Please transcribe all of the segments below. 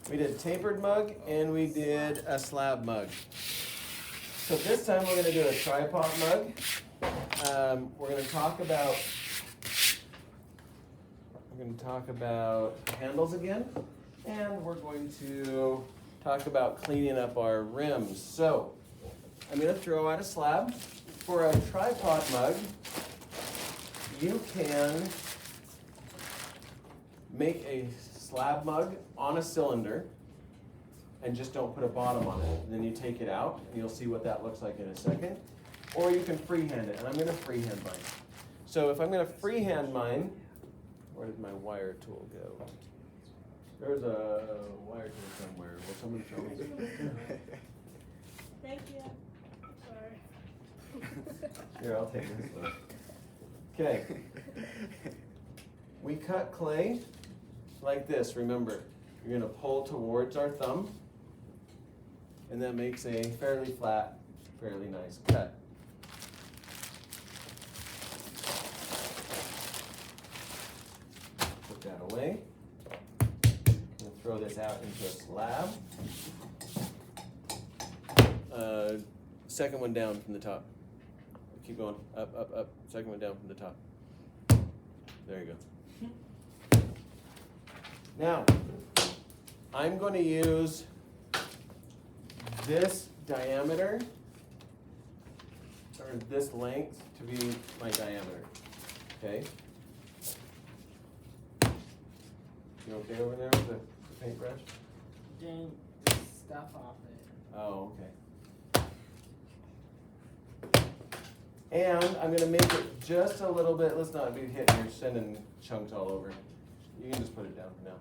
We did tapered mug and we did a slab mug. So this time we're going to do a tripod mug. We're going to talk about handles again, and we're going to talk about cleaning up our rims. So I'm going to throw out a slab. For a tripod mug, you can make a slab mug on a cylinder and just don't put a bottom on it. And then you take it out, and you'll see what that looks like in a second. Or you can freehand it, and I'm going to freehand mine. So if I'm going to freehand mine, where did my wire tool go? There's a wire tool somewhere. Will someone show me? Thank you. Sorry. Here, I'll take this one. Okay. We cut clay like this, remember. You're going to pull towards our thumb, and that makes a fairly flat, fairly nice cut. Put that away. We'll throw this out into a slab. Second one down from the top. Keep going, up, up, up. Second one down from the top. There you go. Now, I'm going to use this diameter, or this length, to be my diameter, okay? You okay over there with the paintbrush? Getting the stuff off it. Oh, okay. And I'm going to make it just a little bit, let's not be hitting or sending chunks all over. You can just put it down for now.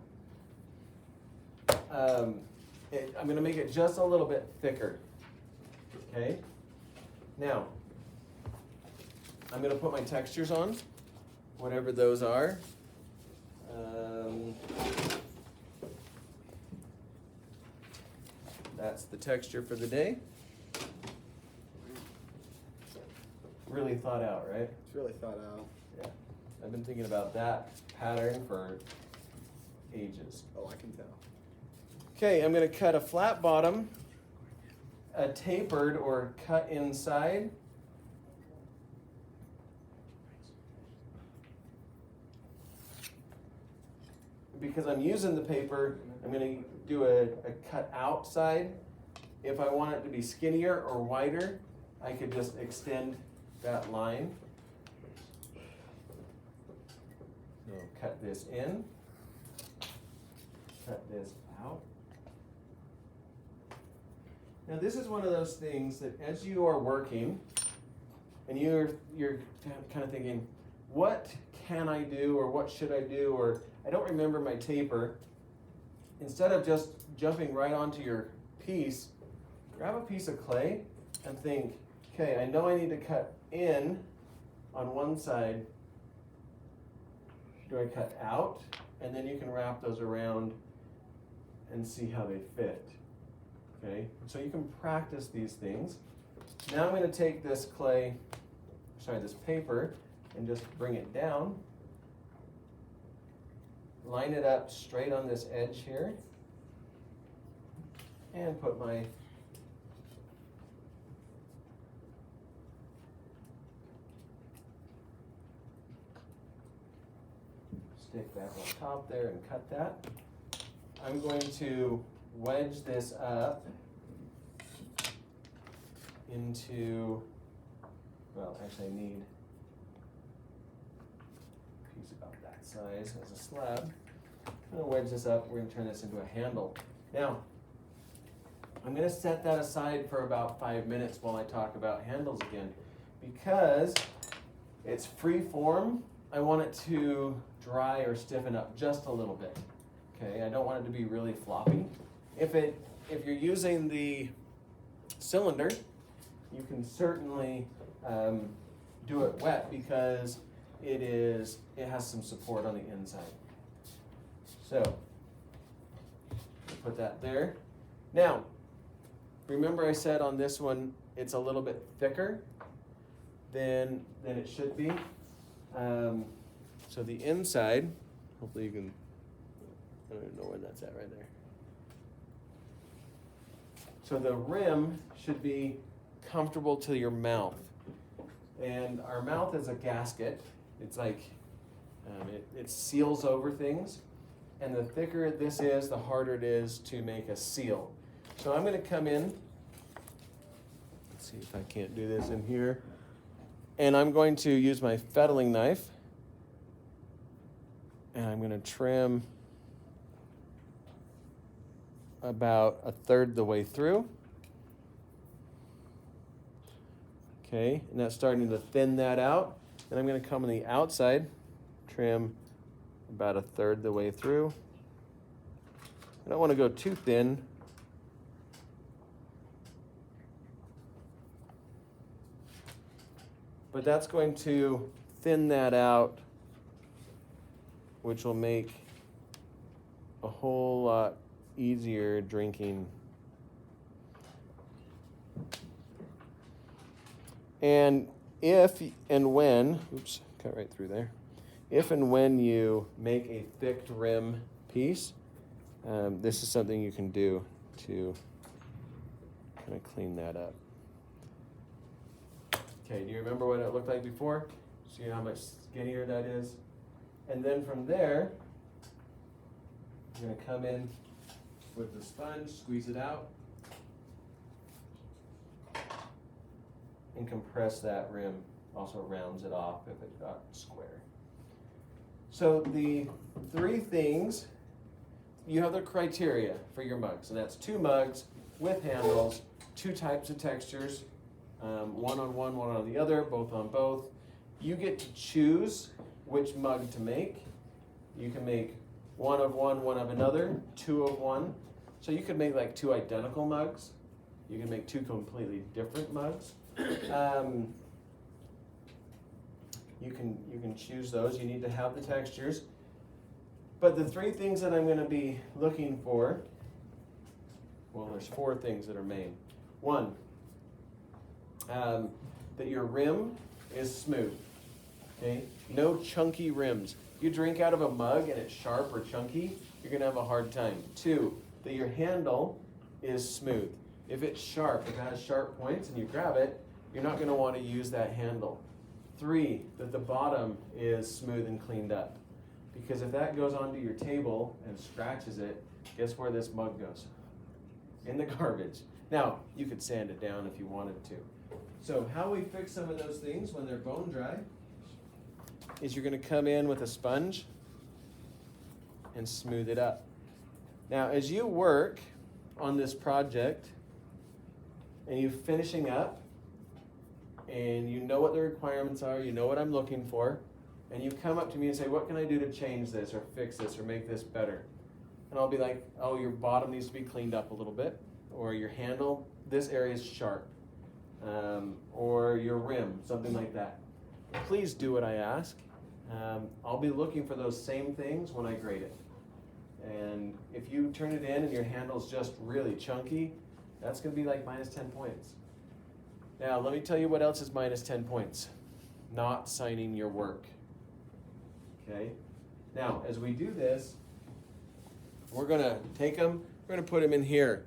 I'm going to make it just a little bit thicker. Okay? Now, I'm going to put my textures on, whatever those are. That's the texture for the day. Really thought out, right? It's really thought out. Yeah. I've been thinking about that pattern for ages. Oh, I can tell. Okay, I'm going to cut a flat bottom, a tapered or cut inside, because I'm using the paper, I'm going to do a cut outside. If I want it to be skinnier or wider, I could just extend that line. So cut this in, cut this out. Now this is one of those things that as you are working and you're kind of thinking, what can I do, or what should I do, or I don't remember my taper, instead of just jumping right onto your piece, grab a piece of clay and think, okay, I know I need to cut in on one side. Do I cut out? And then you can wrap those around and see how they fit. Okay, so you can practice these things. Now I'm going to take this this paper, and just bring it down. Line it up straight on this edge here. And put my stick that on top there and cut that. I'm going to wedge this up into, well, actually I need a piece about that size as a slab. I'm going to wedge this up. We're going to turn this into a handle. Now, I'm going to set that aside for about 5 minutes while I talk about handles again, because it's free form. I want it to dry or stiffen up just a little bit. Okay, I don't want it to be really floppy. If you're using the cylinder, you can certainly do it wet, because it has some support on the inside. So put that there. Now, remember I said on this one it's a little bit thicker than it should be. So the inside, hopefully you can, I don't even know where that's at right there. So the rim should be comfortable to your mouth. And our mouth is a gasket. It's like, it seals over things. And the thicker this is, the harder it is to make a seal. So I'm going to come in. Let's see if I can't do this in here. And I'm going to use my fettling knife. And I'm going to trim about a third the way through. Okay, and that's starting to thin that out. And I'm going to come on the outside, trim about a third the way through. I don't want to go too thin. But that's going to thin that out, which will make a whole lot easier drinking. And if and when, oops, cut right through there. If and when you make a thick rim piece, this is something you can do to kind of clean that up. Okay, do you remember what it looked like before? See how much skinnier that is? And then from there, I'm going to come in with the sponge, squeeze it out, and compress that rim. Also rounds it off if it got square. So the three things, you have the criteria for your mugs, and that's 2 mugs with handles, 2 types of textures, one on one, one on the other, both on both. You get to choose which mug to make. You can make 1 of one, 1 of another, 2 of one. So you could make like 2 identical mugs. You can make 2 completely different mugs. You can choose those. You need to have the textures. But the 3 things that I'm going to be looking for, well, there's 4 things that are main. 1, that your rim is smooth. Okay, no chunky rims. You drink out of a mug and it's sharp or chunky, you're going to have a hard time. 2, that your handle is smooth. If it's sharp, if it has sharp points and you grab it, you're not going to want to use that handle. 3, that the bottom is smooth and cleaned up. Because if that goes onto your table and scratches it, guess where this mug goes? In the garbage. Now, you could sand it down if you wanted to. So how we fix some of those things when they're bone dry is you're going to come in with a sponge and smooth it up. Now, as you work on this project and you're finishing up and you know what the requirements are, you know what I'm looking for, and you come up to me and say, what can I do to change this or fix this or make this better? And I'll be like, oh, your bottom needs to be cleaned up a little bit, or your handle, this area is sharp, or your rim, something like that. Please do what I ask. I'll be looking for those same things when I grade it. And if you turn it in and your handle's just really chunky, that's going to be like minus 10 points. Now, let me tell you what else is minus 10 points. Not signing your work. Okay? Now, as we do this, we're going to take them, we're going to put them in here.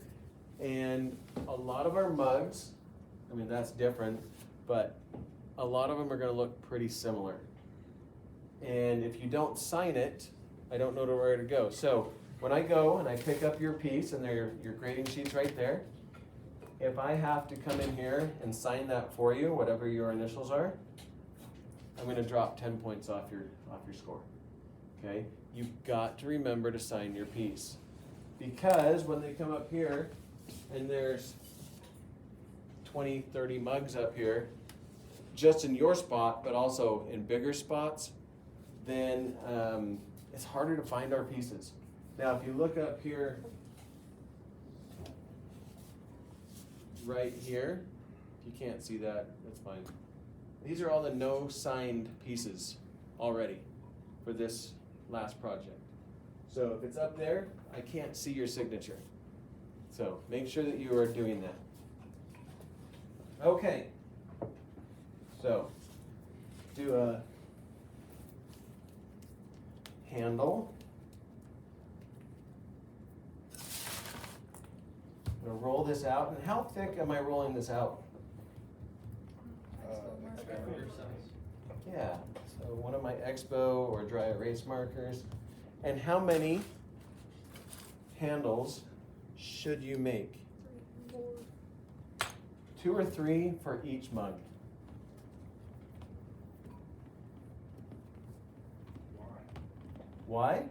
And a lot of our mugs, I mean, that's different, but a lot of them are going to look pretty similar. And if you don't sign it, I don't know where to go. So when I go and I pick up your piece, and there your grading sheet's right there, if I have to come in here and sign that for you, whatever your initials are, I'm going to drop 10 points off your score. Okay? You've got to remember to sign your piece. Because when they come up here, and there's 20, 30 mugs up here, just in your spot, but also in bigger spots, then it's harder to find our pieces. Now, if you look up here, right here, if you can't see that, that's fine. These are all the no signed pieces already for this last project. So if it's up there, I can't see your signature. So make sure that you are doing that. Okay. So do a handle. I'm gonna roll this out, and how thick am I rolling this out? Yeah, so one of my Expo or dry erase markers. And how many handles should you make? 4. 2 or 3 for each mug. Why?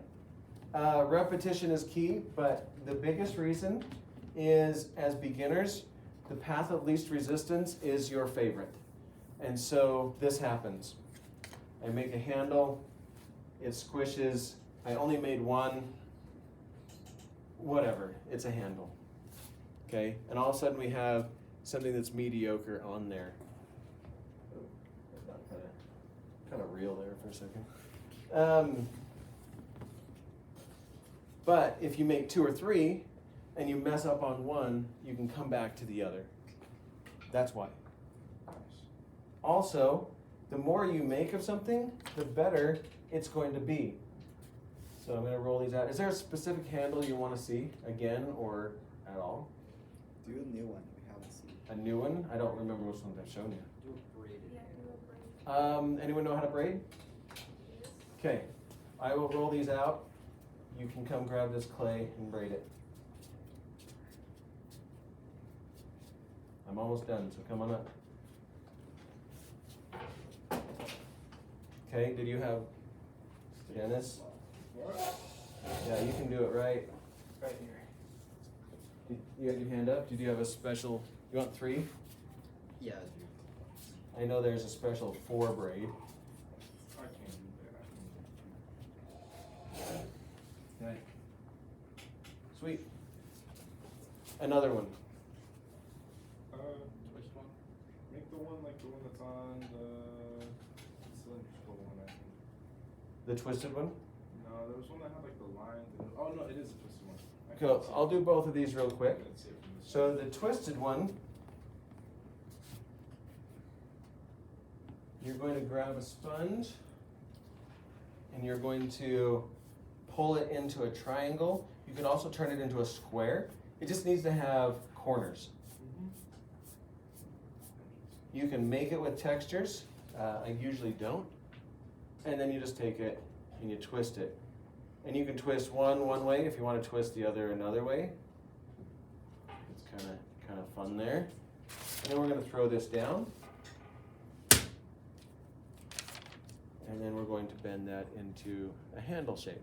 Repetition is key, but the biggest reason is, as beginners, the path of least resistance is your favorite. And so this happens. I make a handle, it squishes, I only made one, whatever, it's a handle. Okay, and all of a sudden we have something that's mediocre on there. Kind of real there for a second. But if you make 2 or 3 and you mess up on one, you can come back to the other. That's why. Also, the more you make of something, the better it's going to be. So I'm going to roll these out. Is there a specific handle you want to see again or at all? Do a new one. We haven't seen. A new one? I don't remember which ones I've shown you. Do a braided. Yeah, do a braid. Anyone know how to braid? Yes. Okay, I will roll these out. You can come grab this clay and braid it. I'm almost done, so come on up. Okay, did you have Dennis? Yeah, you can do it right here. You had your hand up? Did you have a special, you want 3? Yeah, I do. I know there's a special 4 braid. I can't do that. Okay. Sweet. Another one. Which one? Make the one like the one that's on the cylindrical one, I think. The twisted one? No, there was one that had like the lines. Oh no, it is a twisted one. I Cool. can't see I'll it. do both of these real quick. Let's see it from this So side. the twisted one, you're going to grab a sponge and you're going to pull it into a triangle. You can also turn it into a square. It just needs to have corners. You can make it with textures. I usually don't. And then you just take it and you twist it. And you can twist one way if you want to twist the other another way. It's kind of fun there. And then we're going to throw this down. And then we're going to bend that into a handle shape.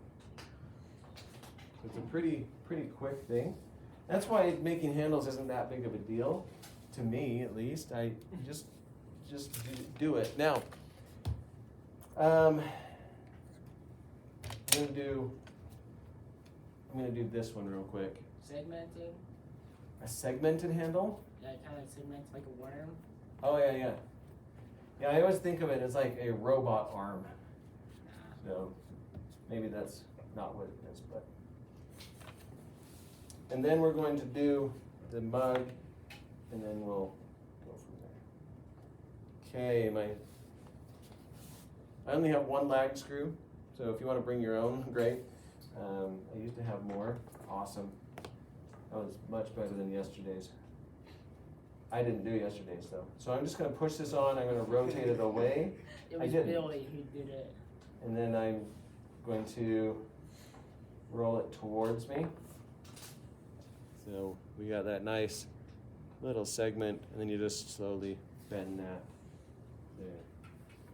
It's a pretty quick thing. That's why making handles isn't that big of a deal, to me at least. I just do it. Now, I'm gonna do this one real quick. Segmented. A segmented handle? Yeah, it kind of segments like a worm. Oh yeah. Yeah, I always think of it as like a robot arm. So maybe that's not what it is, but. And then we're going to do the mug, and then we'll go from there. Okay, I only have 1 lag screw, so if you want to bring your own, great. I used to have more. Awesome. That was much better than yesterday's. I didn't do yesterday's though. So I'm just going to push this on. I'm going to rotate it away. It I was didn't. Billy who did it. And then I'm going to roll it towards me. So we got that nice little segment, and then you just slowly bend that there.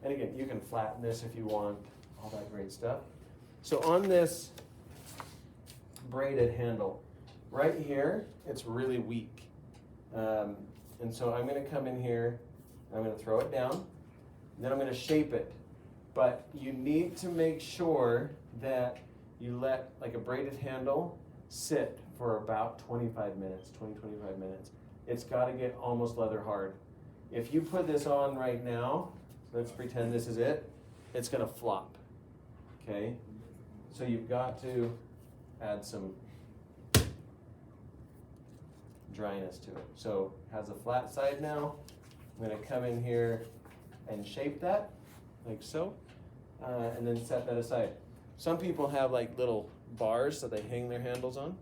And again, you can flatten this if you want, all that great stuff. So on this braided handle, right here, it's really weak. And so I'm gonna come in here, I'm gonna throw it down, and then I'm gonna shape it. But you need to make sure that you let like a braided handle sit for about 25 minutes. It's gotta get almost leather hard. If you put this on right now, let's pretend this is it, it's gonna flop, okay? So you've got to add some dryness to it. So it has a flat side now. I'm gonna come in here and shape that, like so, and then set that aside. Some people have like little bars that they hang their handles on.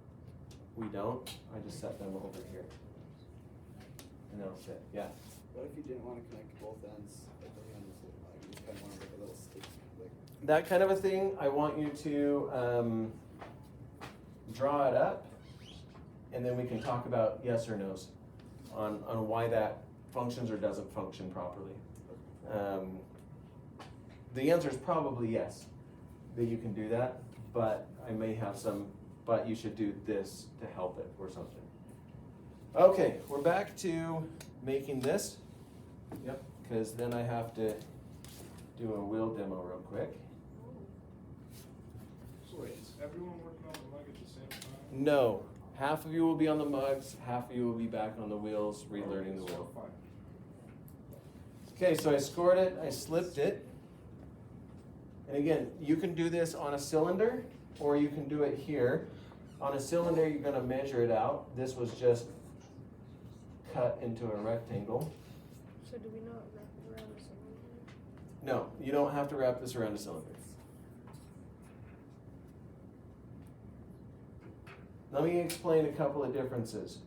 we don't. I just set them over here. And they'll fit, yeah. What if you didn't want to connect both ends at the handles? You just kind of want like a little stick, like. That kind of a thing, I want you to draw it up, and then we can talk about yes or no's on why that functions or doesn't function properly. The answer is probably yes, that you can do that, but I may have some, but you should do this to help it or something. Okay, we're back to making this. Yep, because then I have to do a wheel demo real quick. So wait, is everyone working on the mug at the same time? No, half of you will be on the mugs, half of you will be back on the wheels, relearning the Okay, so wheel. fine. Okay, so I scored it, I slipped it. And again, you can do this on a cylinder, or you can do it here. On a cylinder, you're gonna measure it out. This was just cut into a rectangle. So do we not wrap it around the cylinder? No, you don't have to wrap this around a cylinder. Let me explain a couple of differences.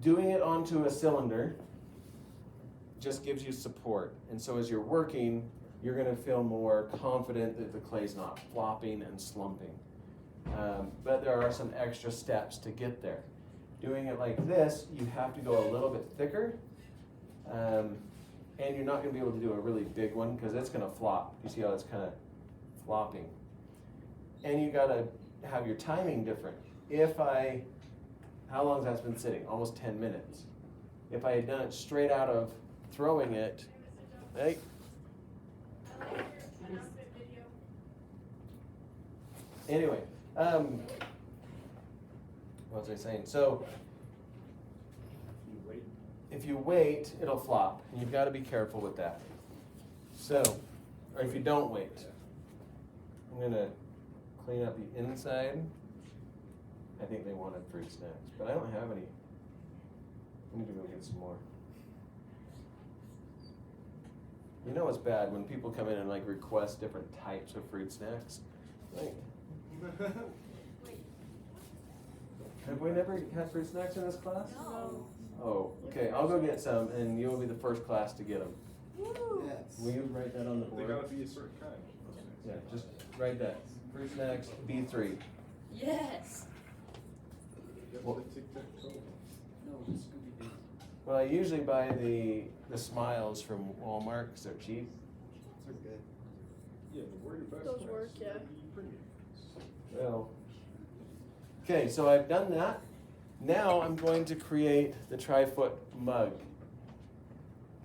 Doing it onto a cylinder just gives you support. And so as you're working, you're gonna feel more confident that the clay's not flopping and slumping. But there are some extra steps to get there. Doing it like this, you have to go a little bit thicker. And you're not gonna be able to do a really big one because it's gonna flop. You see how it's kind of flopping. And you gotta have your timing different. How long has that been sitting? Almost 10 minutes. If I had done it straight out of throwing it, hey. Anyway, what was I saying? So, if you wait, it'll flop, and you've got to be careful with that. So, or if you don't wait, I'm gonna clean up the inside. I think they wanted fruit snacks, but I don't have any. I need to go get some more. You know what's bad when people come in and like request different types of fruit snacks? Like, have we never had fruit snacks in this class? No. Oh, okay, I'll go get some and you'll be the first class to get them. Yes. Will you write that on the They board? gotta be a certain kind. Yeah, just write that. Fruit snacks, B3. Yes. You Well- got the tic-tac-toe. No, the Scooby Doo. Well, I usually buy the smiles from Walmart because they're cheap. Those are good. Yeah, but where are your best Those ones? work, yeah. Where do you bring it? Well, okay, so I've done that. Now I'm going to create the tri-foot mug.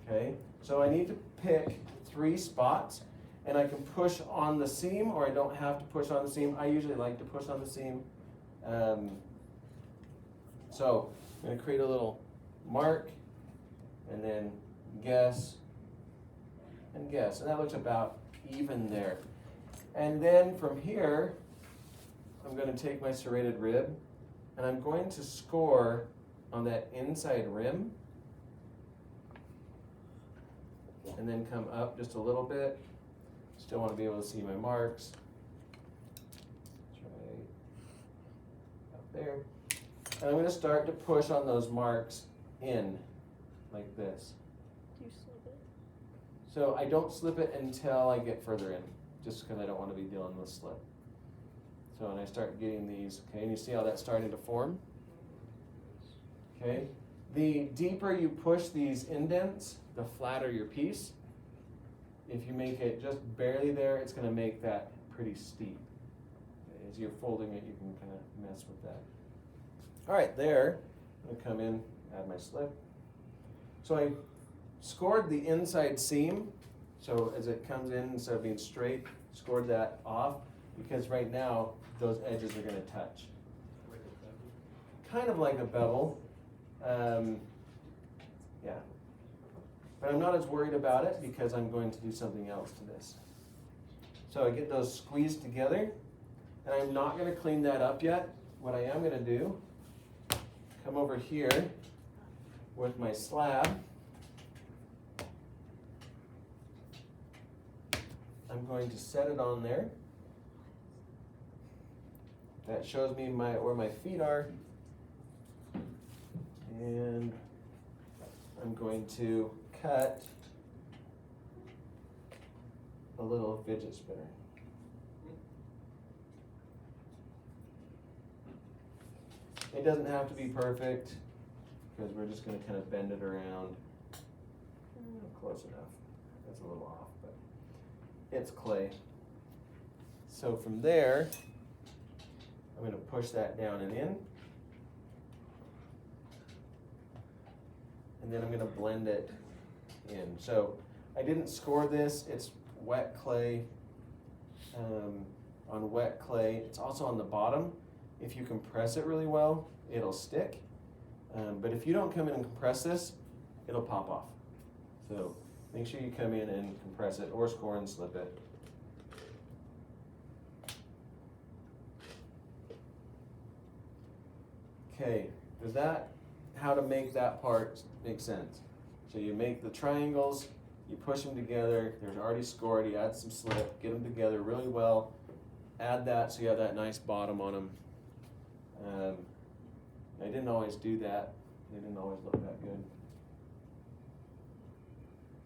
Okay, so I need to pick 3 spots, and I can push on the seam, or I don't have to push on the seam. I usually like to push on the seam. So I'm going to create a little mark, and then guess, and guess, and that looks about even there. And then from here, I'm going to take my serrated rib, and I'm going to score on that inside rim, and then come up just a little bit. Still want to be able to see my marks. Right up there. And I'm going to start to push on those marks in, like this. Do you slip it? So I don't slip it until I get further in, just because I don't want to be dealing with slip. So when I start getting these, okay, and you see how that's starting to form? Okay, the deeper you push these indents, the flatter your piece. If you make it just barely there, it's going to make that pretty steep. Okay, as you're folding it, you can kind of mess with that. All right, there, I'm going to come in, add my slip. So I scored the inside seam, so as it comes in, instead of being straight, scored that off, because right now, those edges are going to touch. Kind of like a bevel. Yeah. But I'm not as worried about it because I'm going to do something else to this. So I get those squeezed together, and I'm not going to clean that up yet. What I am going to do, come over here with my slab. I'm going to set it on there. that shows me where my feet are. And I'm going to cut a little fidget spinner. It doesn't have to be perfect, because we're just going to kind of bend it around. Close enough. That's a little off, but it's clay. So from there, I'm going to push that down and in. And then I'm going to blend it in. So I didn't score this. It's wet clay. On wet clay, it's also on the bottom. If you compress it really well, it'll stick. But if you don't come in and compress this, it'll pop off. So make sure you come in and compress it, or score and slip it. Okay, does that, how to make that part make sense? So you make the triangles, you push them together, there's already scored, you add some slip, get them together really well, add that so you have that nice bottom on them. I didn't always do that, they didn't always look that good.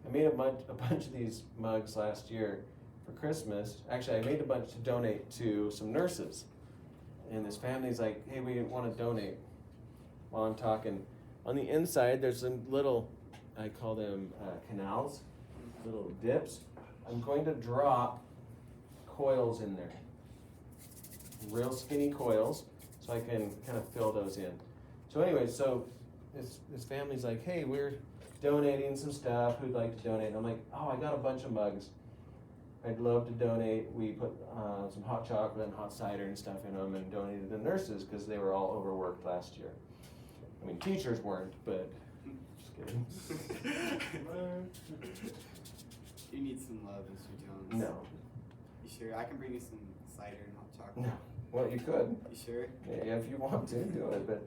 I made a bunch of these mugs last year for Christmas. Actually, I made a bunch to donate to some nurses. And this family's like, hey, we want to donate. While I'm talking, on the inside, there's some little, I call them canals, little dips. I'm going to drop coils in there. Real skinny coils, so I can kind of fill those in. So anyway, so this family's like, hey, we're donating some stuff, who'd like to donate? And I'm like, oh, I got a bunch of mugs. I'd love to donate. We put some hot chocolate and hot cider and stuff in them and donated to nurses because they were all overworked last year. I mean, teachers weren't, but just kidding. You need some love, Mr. Jones. No. You sure? I can bring you some cider and hot chocolate. No. Well, you could. You sure? Yeah, if you want to, do it. But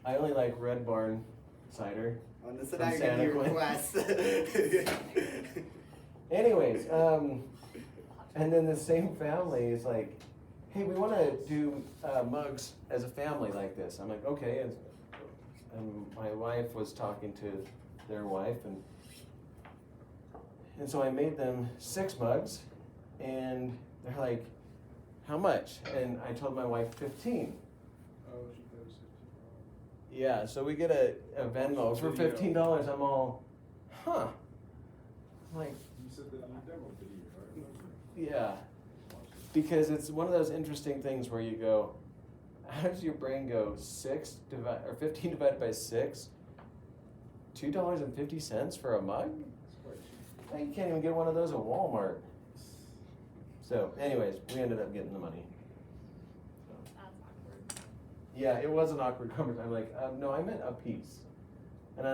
I only like Red Barn cider. On this From I got your request. Anyways, and then the same family is like, hey, we want to do mugs as a family like this. I'm like, okay. And my wife was talking to their wife, and so I made them 6 mugs, and they're like, how much? And I told my wife 15. Oh, she paid $60. Yeah, so we get a Venmo for $15. I'm all, huh? I'm like, You said that in your demo video, I remember. yeah. Because it's one of those interesting things where you go, how does your brain go 15 divided by 6? $2.50 for a mug? You can't even get one of those at Walmart. So, anyways, we ended up getting the money. That's awkward. Yeah, it was an awkward conversation. I'm like, no, I meant a piece. And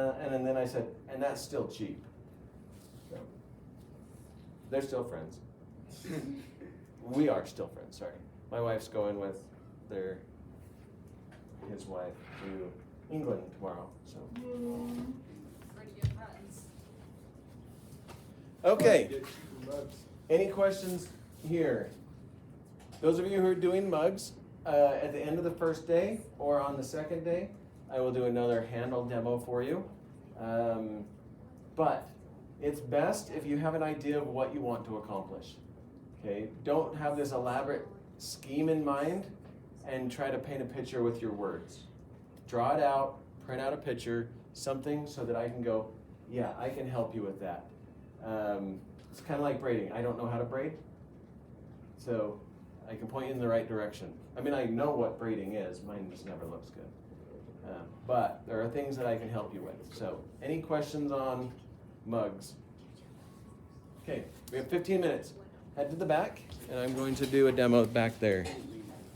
then I said, and that's still cheap. So, they're still friends. We are still friends, sorry. My wife's going with his wife to England tomorrow, so. Pretty good friends. Okay, Get cheaper mugs. any questions here? Those of you who are doing mugs, at the end of the first day or on the second day, I will do another handle demo for you. But it's best if you have an idea of what you want to accomplish. Okay, don't have this elaborate scheme in mind and try to paint a picture with your words. Draw it out, print out a picture, something so that I can go, yeah, I can help you with that. It's kind of like braiding. I don't know how to braid, so I can point you in the right direction. I mean, I know what braiding is. Mine just never looks good. But there are things that I can help you with. So, any questions on mugs? Okay, we have 15 minutes. Head to the back, and I'm going to do a demo back there.